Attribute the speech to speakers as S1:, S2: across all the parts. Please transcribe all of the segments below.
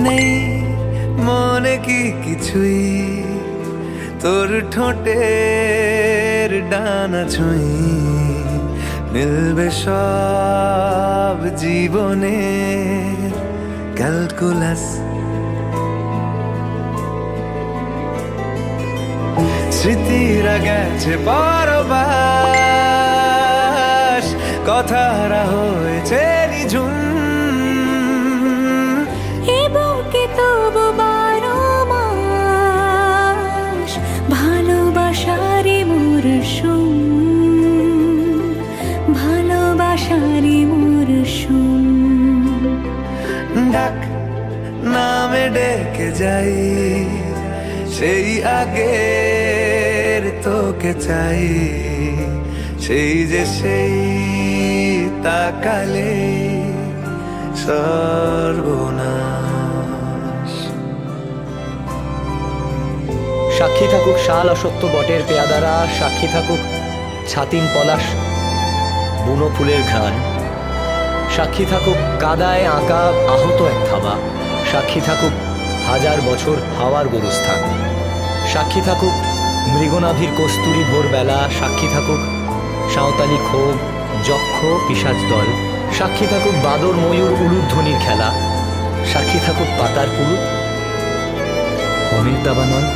S1: নেই মনে কি কিছুই, তোর ঠোঁটের ডানা ছুঁই মিলবে সব জীবনে ক্যালকুলাস। স্মৃতিরা গেছে পরবাস, কথারা হয়েছে নিঝুম।
S2: এ বুকে তবু 12 মাস ভালোবাসারই মরশুম, ভালোবাসারই মরশুম।
S1: ডাক নামে ডেকে যাই, সেই আগের তোকে চাই, সেই যে সেই তাকালে সর্বনাশ।
S3: সাক্ষী থাকুক শাল অসত্য বটের পেয়াদারা, সাক্ষী থাকুক ছাতিম পলাশ বুনো ফুলের ঘ্রাণ, সাক্ষী থাকুক কাদায় আঁকা আহত এক থাবা, সাক্ষী থাকুক হাজার বছর হাওয়ার গোরস্থান, সাক্ষী থাকুক মৃগনাভির কস্তুরী ভোরবেলা, সাক্ষী থাকুক সাঁওতালি ক্ষোভ যক্ষ পিশাচ দল, সাক্ষী থাকুক বাদর ময়ূর উলুধ্বনির খেলা, সাক্ষী থাকুক পাতার পুরুত হোমের দাবানল।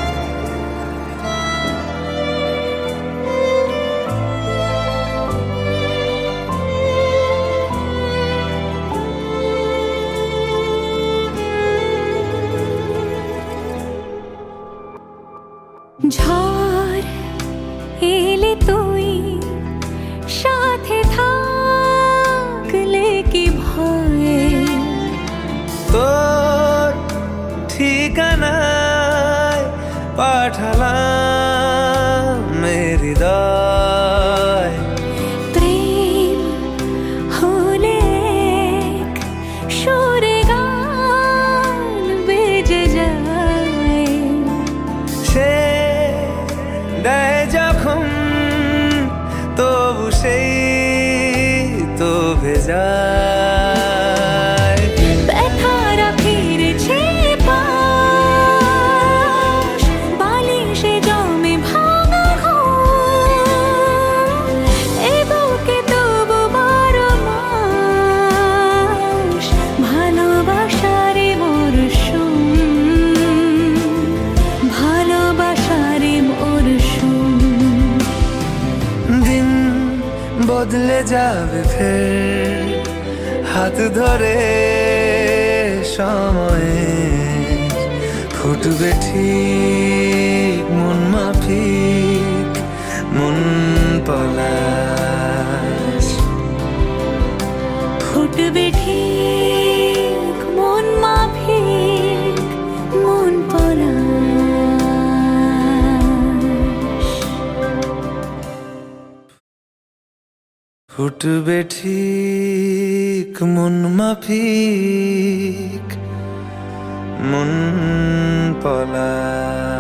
S2: ঝড় এলে তুই সাথে থাকলে কি ভয়,
S1: তোর ঠিকানায় পাঠালাম হৃদয়।
S2: প্রেম হলে এক সুরে গান বেজে যায়,
S1: সে দেয় যখন তবু সেই তো ভেজায়।
S2: ব্যথারা ফিরেছে পাশ, বালিশে জমে ভাঙা ঘুম। এ বুকে তবু 12 মাস ভালোবাসারই মরশুম, ভালোবাসারই মরশুম।
S1: দিন বদলে যাবে ফের, হাত ধরে সময়ে ফুটবে ঠিক মন মাফিক মন পলাশ।
S2: ফুটবে ঠিক মন মাফিক মন পলাশ।
S1: ফুটবে ঠিক মন মাফিক মন পলাশ।